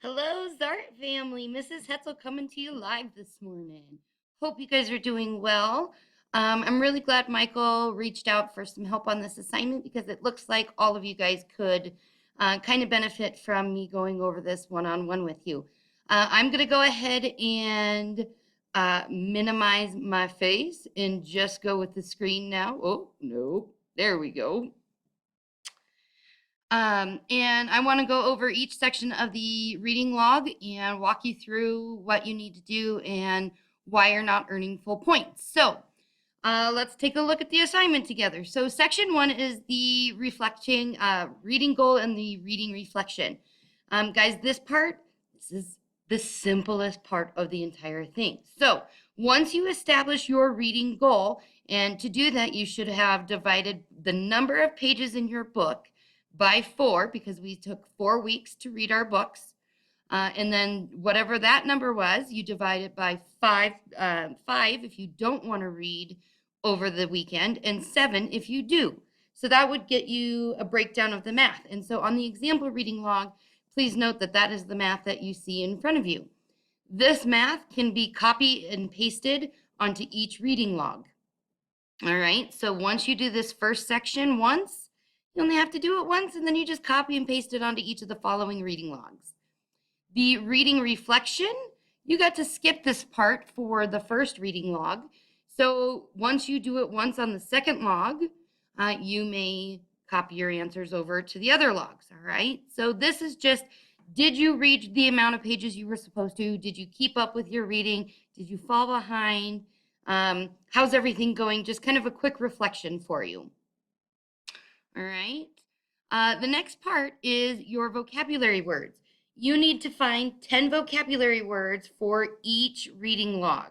Hello, Zart family. Mrs. Hetzel coming to you live this morning. Hope you guys are doing well. I'm really glad Michael reached out for some help on this assignment because it looks like all of you guys could kind of benefit from me going over this one-on-one with you. I'm going to go ahead and minimize my face and just go with the screen now. Oh, no. There we go. And I want to go over each section of the reading log and walk you through what you need to do and why you're not earning full points. So let's take a look at the assignment together. So section 1 is the reflecting reading goal and the reading reflection. Guys, this is the simplest part of the entire thing. So once you establish your reading goal, and to do that, you should have divided the number of pages in your book by 4, because we took 4 weeks to read our books. And then whatever that number was, you divide it by 5 if you don't want to read over the weekend, and 7 if you do. So that would get you a breakdown of the math. And so on the example reading log, please note that that is the math that you see in front of you. This math can be copied and pasted onto each reading log. All right, so once you do this first section once, you only have to do it once, and then you just copy and paste it onto each of the following reading logs. The reading reflection, you got to skip this part for the first reading log. So once you do it once on the second log, you may copy your answers over to the other logs, all right? So this is just, did you read the amount of pages you were supposed to? Did you keep up with your reading? Did you fall behind? How's everything going? Just kind of a quick reflection for you. All right. The next part is your vocabulary words. You need to find 10 vocabulary words for each reading log.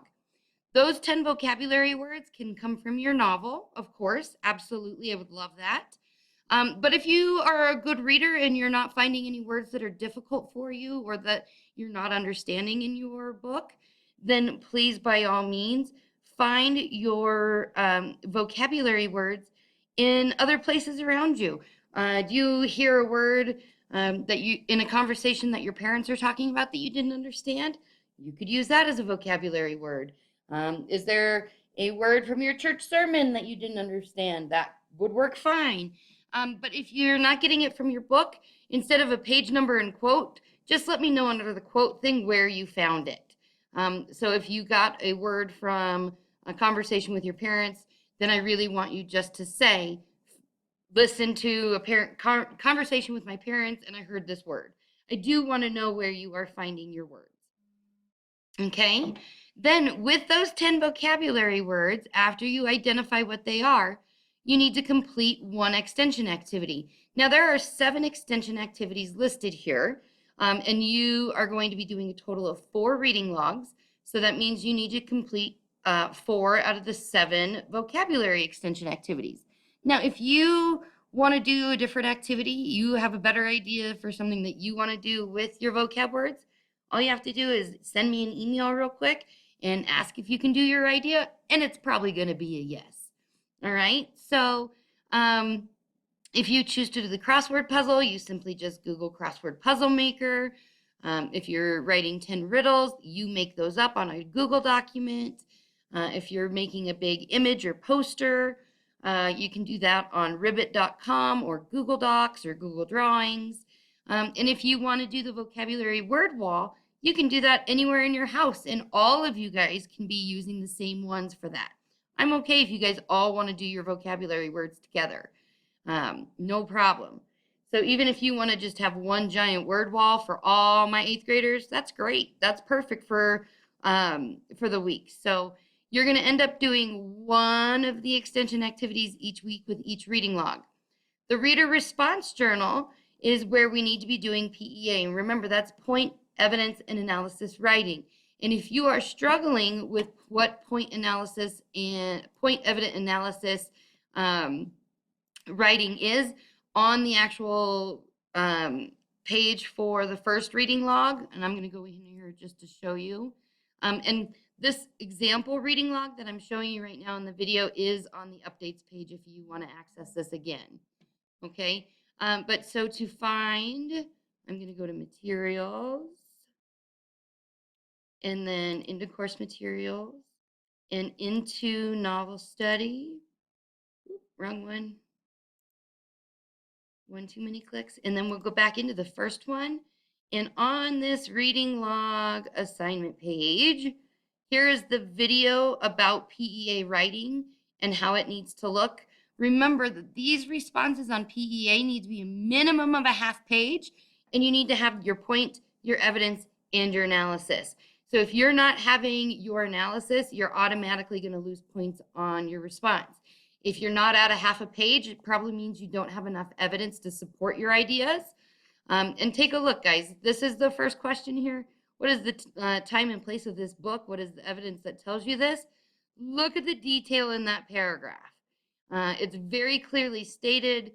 Those 10 vocabulary words can come from your novel, of course. Absolutely, I would love that. But if you are a good reader and you're not finding any words that are difficult for you or that you're not understanding in your book, then please, by all means, find your vocabulary words in other places around you. Do you hear a word that you, in a conversation that your parents are talking about that you didn't understand? You could use that as a vocabulary word. Is there a word from your church sermon that you didn't understand? That would work fine. But if you're not getting it from your book, instead of a page number and quote, just let me know under the quote thing where you found it. So if you got a word from a conversation with your parents, then I really want you just to say, listen to a conversation with my parents and I heard this word. I do want to know where you are finding your words. Okay, then with those 10 vocabulary words, after you identify what they are, you need to complete one extension activity. Now there are 7 extension activities listed here, and you are going to be doing a total of 4 reading logs. So that means you need to complete 4 out of the 7 vocabulary extension activities. Now, if you want to do a different activity, you have a better idea for something that you want to do with your vocab words, all you have to do is send me an email real quick and ask if you can do your idea, and it's probably going to be a yes. All right, so if you choose to do the crossword puzzle, you simply just Google crossword puzzle maker. If you're writing 10 riddles, you make those up on a Google document. If you're making a big image or poster, you can do that on ribbit.com or Google Docs or Google Drawings. And if you want to do the vocabulary word wall, you can do that anywhere in your house, and all of you guys can be using the same ones for that. I'm okay if you guys all want to do your vocabulary words together. No problem. So even if you want to just have one giant word wall for all my 8th graders, that's great. That's perfect for the week. So you're going to end up doing one of the extension activities each week with each reading log. The reader response journal is where we need to be doing PEA. And remember, that's point, evidence, and analysis writing. And if you are struggling with what point analysis and point evident analysis writing is, on the actual page for the first reading log, and I'm going to go in here just to show you. And this example reading log that I'm showing you right now in the video is on the updates page if you want to access this again. Okay, but so to find, I'm going to go to materials. and then into course materials, and into novel study. Wrong one. One too many clicks. And then we'll go back into the first one. And on this reading log assignment page, here is the video about PEA writing and how it needs to look. Remember that these responses on PEA need to be a minimum of a half page, and you need to have your point, your evidence, and your analysis. So if you're not having your analysis, you're automatically going to lose points on your response. If you're not at a half a page, it probably means you don't have enough evidence to support your ideas. And take a look, guys. This is the first question here. What is the time and place of this book? What is the evidence that tells you this? Look at the detail in that paragraph. It's very clearly stated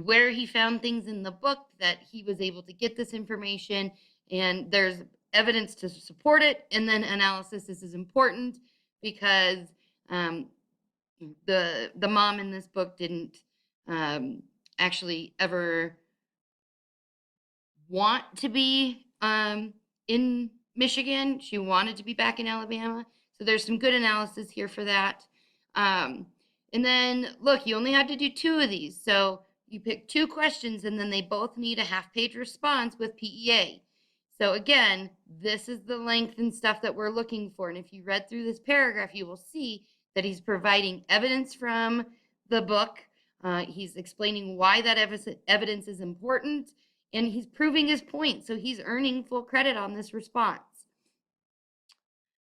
where he found things in the book that he was able to get this information, and there's evidence to support it, and then analysis. This is important because the mom in this book didn't actually ever want to be in Michigan. She wanted to be back in Alabama. So there's some good analysis here for that. And then look, you only had to do 2 of these. So you pick 2 questions, and then they both need a half-page response with PEA. So again, this is the length and stuff that we're looking for. And if you read through this paragraph, you will see that he's providing evidence from the book. He's explaining why that evidence is important, and he's proving his point. So he's earning full credit on this response.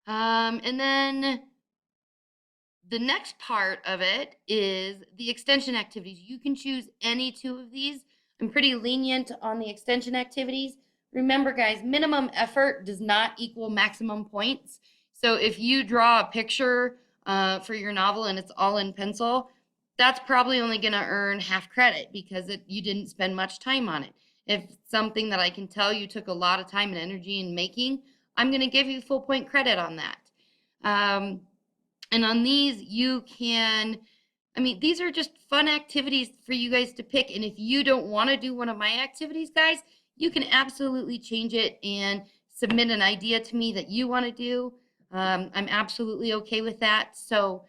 And then the next part of it is the extension activities. You can choose any 2 of these. I'm pretty lenient on the extension activities. Remember, guys, minimum effort does not equal maximum points. So if you draw a picture for your novel and it's all in pencil, that's probably only going to earn half credit because you didn't spend much time on it. If something that I can tell you took a lot of time and energy in making, I'm going to give you full point credit on that. And on these, you can, these are just fun activities for you guys to pick. And if you don't want to do one of my activities, guys, you can absolutely change it and submit an idea to me that you want to do. I'm absolutely okay with that. So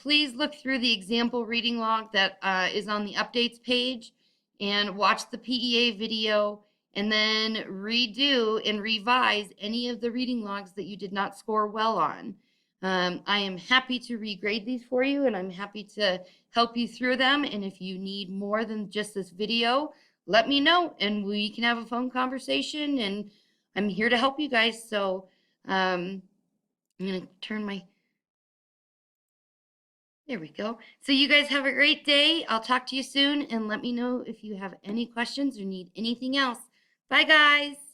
please look through the example reading log that is on the updates page and watch the PEA video, and then redo and revise any of the reading logs that you did not score well on. I am happy to regrade these for you, and I'm happy to help you through them. And if you need more than just this video, let me know and we can have a phone conversation, and I'm here to help you guys. So I'm going to turn my, there we go. So you guys have a great day. I'll talk to you soon, and let me know if you have any questions or need anything else. Bye, guys.